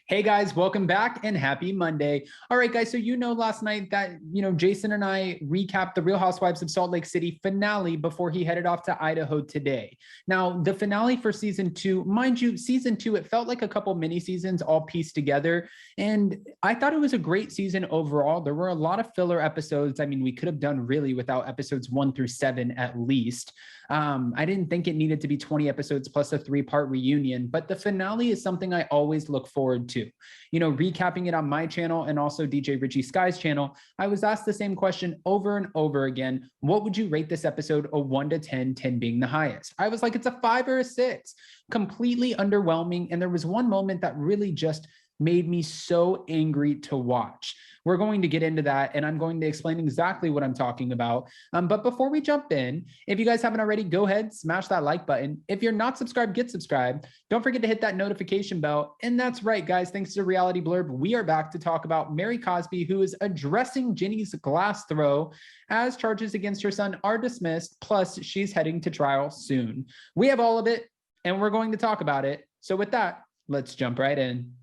Hey guys, welcome back and happy Monday. All right, guys. So, last night that, Jason and I recapped the Real Housewives of Salt Lake City finale before he headed off to Idaho today. Now, the finale for season 2, mind you, season 2, it felt like a couple mini seasons all pieced together. And I thought it was a great season overall. There were a lot of filler episodes. I mean, we could have done really without episodes 1 through 7 at least. I didn't think it needed to be 20 episodes plus a 3-part reunion, but the finale is something I always look forward to. Recapping it on my channel and also DJ Richie Sky's channel, I was asked the same question over and over again. What would you rate this episode, a 1 to 10, 10 being the highest? I was like, it's a 5 or a 6. Completely underwhelming. And there was one moment that really just made me so angry to watch. We're going to get into that, and I'm going to explain exactly what I'm talking about. But before we jump in, if you guys haven't already, go ahead, smash that like button. If you're not subscribed, get subscribed. Don't forget to hit that notification bell. And that's right, guys, thanks to Reality Blurb, we are back to talk about Mary Cosby, who is addressing Jennie's glass throw as charges against her son are dismissed, plus she's heading to trial soon. We have all of it, and we're going to talk about it. So with that, let's jump right in.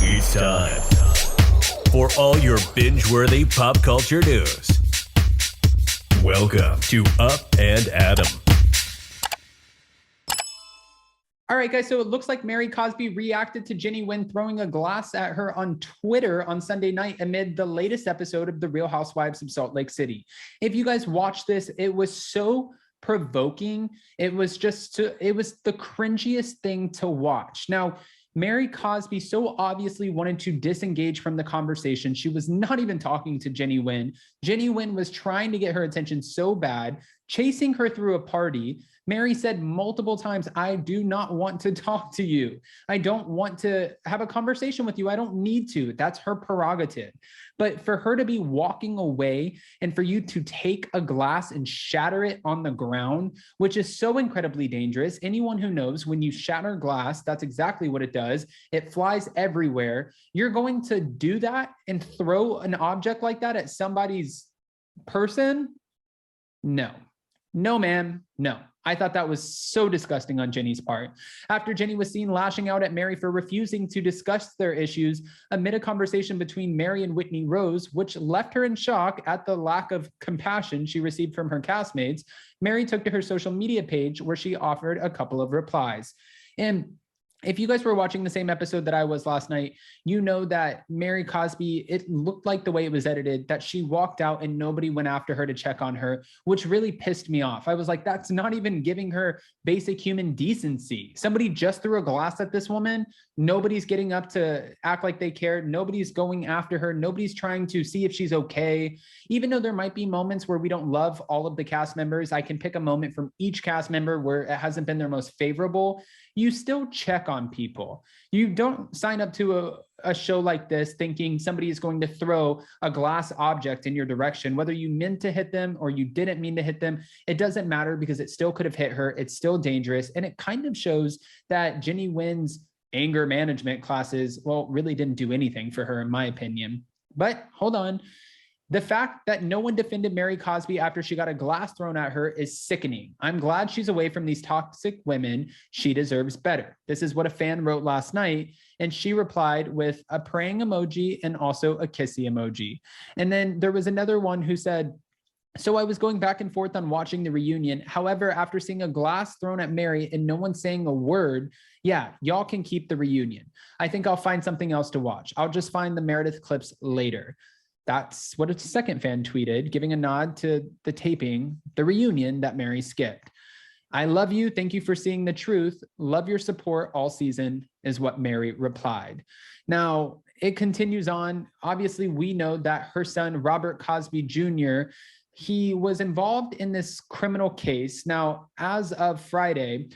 It's time for all your binge-worthy pop culture news. Welcome to Up and Adam. All right, guys, so it looks like Mary Cosby reacted to Jennie Nguyen throwing a glass at her on Twitter on Sunday night amid the latest episode of The Real Housewives of Salt Lake City. If you guys watched this, it was so provoking. It was the cringiest thing to watch. Now, Mary Cosby so obviously wanted to disengage from the conversation. She was not even talking to Jennie Nguyen. Jennie Nguyen was trying to get her attention so bad, chasing her through a party. Mary said multiple times, I do not want to talk to you. I don't want to have a conversation with you. I don't need to. That's her prerogative. But for her to be walking away and for you to take a glass and shatter it on the ground, which is so incredibly dangerous. Anyone who knows when you shatter glass, that's exactly what it does. It flies everywhere. You're going to do that and throw an object like that at somebody's person? No. No, ma'am. No. I thought that was so disgusting on Jennie's part. After Jennie was seen lashing out at Mary for refusing to discuss their issues amid a conversation between Mary and Whitney Rose, which left her in shock at the lack of compassion she received from her castmates, Mary took to her social media page where she offered a couple of replies. And if you guys were watching the same episode that I was last night, you know that Mary Cosby, it looked like the way it was edited, that she walked out and nobody went after her to check on her, which really pissed me off. I was like, that's not even giving her basic human decency. Somebody just threw a glass at this woman. Nobody's getting up to act like they care. Nobody's going after her. Nobody's trying to see if she's okay. Even though there might be moments where we don't love all of the cast members, I can pick a moment from each cast member where it hasn't been their most favorable. You still check on people. You don't sign up to a show like this thinking somebody is going to throw a glass object in your direction. Whether you meant to hit them or you didn't mean to hit them, it doesn't matter because it still could have hit her. It's still dangerous. And it kind of shows that Jennie Nguyen's anger management classes, well, really didn't do anything for her, in my opinion. But hold on. The fact that no one defended Mary Cosby after she got a glass thrown at her is sickening. I'm glad she's away from these toxic women. She deserves better. This is what a fan wrote last night, and she replied with a praying emoji and also a kissy emoji. And then there was another one who said, so I was going back and forth on watching the reunion. However, after seeing a glass thrown at Mary and no one saying a word, yeah, y'all can keep the reunion. I think I'll find something else to watch. I'll just find the Meredith clips later. That's what a second fan tweeted, giving a nod to the taping, the reunion that Mary skipped. I love you. Thank you for seeing the truth. Love your support all season is what Mary replied. Now, it continues on. Obviously, we know that her son, Robert Cosby Jr., he was involved in this criminal case. Now, as of Friday,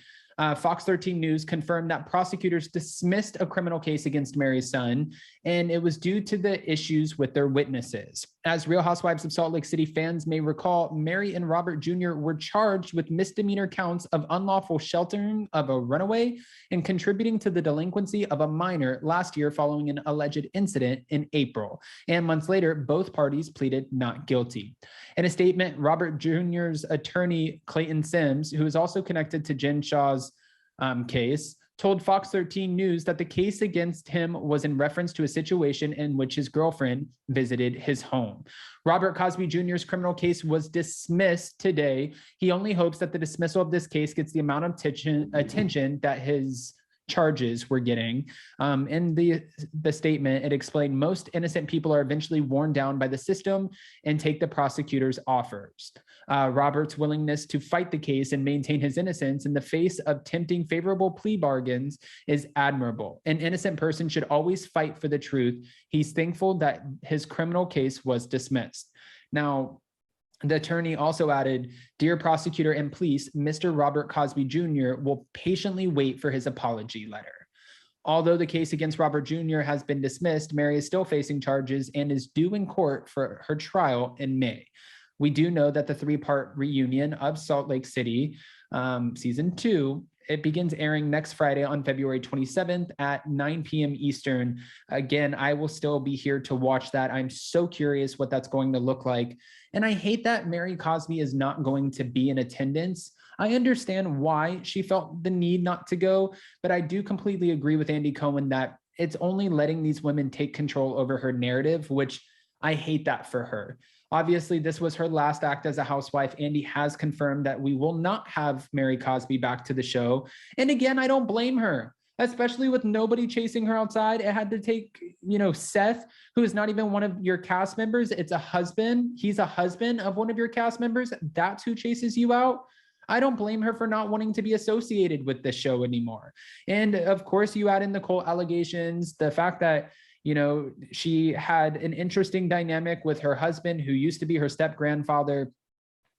Fox 13 News confirmed that prosecutors dismissed a criminal case against Mary's son, and it was due to the issues with their witnesses. As Real Housewives of Salt Lake City fans may recall, Mary and Robert Jr. were charged with misdemeanor counts of unlawful sheltering of a runaway and contributing to the delinquency of a minor last year following an alleged incident in April. And months later, both parties pleaded not guilty. In a statement, Robert Jr.'s attorney, Clayton Sims, who is also connected to Jen Shah's case, told Fox 13 News that the case against him was in reference to a situation in which his girlfriend visited his home. Robert Cosby Jr.'s criminal case was dismissed today. He only hopes that the dismissal of this case gets the amount of attention that his charges were getting. In the statement, it explained most innocent people are eventually worn down by the system and take the prosecutor's offers. Robert's willingness to fight the case and maintain his innocence in the face of tempting favorable plea bargains is admirable. An innocent person should always fight for the truth. He's thankful that his criminal case was dismissed. Now, the attorney also added, "Dear prosecutor and police, Mr. Robert Cosby Jr. will patiently wait for his apology letter." Although the case against Robert Jr. has been dismissed, Mary is still facing charges and is due in court for her trial in May. We do know that the three-part reunion of Salt Lake City, season 2, it begins airing next Friday on February 27th at 9 p.m. Eastern. Again, I will still be here to watch that. I'm so curious what that's going to look like. And I hate that Mary Cosby is not going to be in attendance. I understand why she felt the need not to go, but I do completely agree with Andy Cohen that it's only letting these women take control over her narrative, which I hate that for her. Obviously, this was her last act as a housewife. Andy has confirmed that we will not have Mary Cosby back to the show. And again, I don't blame her, especially with nobody chasing her outside. It had to take, Seth, who is not even one of your cast members. It's a husband. He's a husband of one of your cast members. That's who chases you out. I don't blame her for not wanting to be associated with this show anymore. And of course, you add in the Cole allegations, the fact that she had an interesting dynamic with her husband, who used to be her step-grandfather.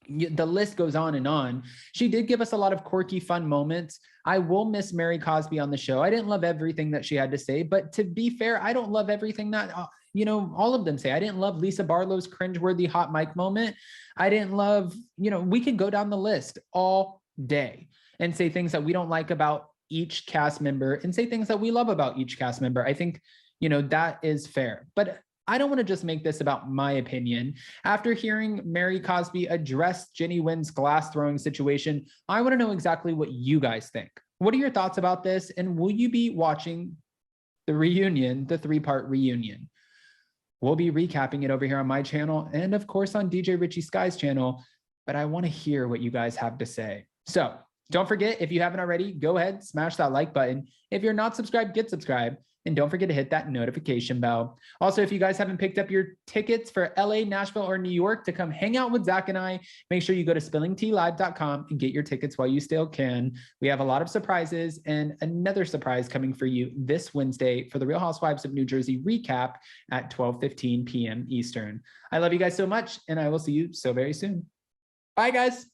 The list goes on and on. She did give us a lot of quirky, fun moments. I will miss Mary Cosby on the show. I didn't love everything that she had to say, but to be fair, I don't love everything that, all of them say. I didn't love Lisa Barlow's cringeworthy hot mic moment. I didn't love, we could go down the list all day and say things that we don't like about each cast member and say things that we love about each cast member. I think that is fair, but I don't want to just make this about my opinion. After hearing Mary Cosby address Jennie Nguyen's glass throwing situation, I want to know exactly what you guys think. What are your thoughts about this? And will you be watching the reunion, the three-part reunion? We'll be recapping it over here on my channel and of course on DJ Richie Sky's channel, but I want to hear what you guys have to say. So don't forget, if you haven't already, go ahead, smash that like button. If you're not subscribed, get subscribed. And don't forget to hit that notification bell. Also, if you guys haven't picked up your tickets for LA, Nashville, or New York to come hang out with Zach and I, make sure you go to spillingtealive.com and get your tickets while you still can. We have a lot of surprises and another surprise coming for you this Wednesday for the Real Housewives of New Jersey recap at 12:15 p.m. Eastern. I love you guys so much, and I will see you so very soon. Bye, guys.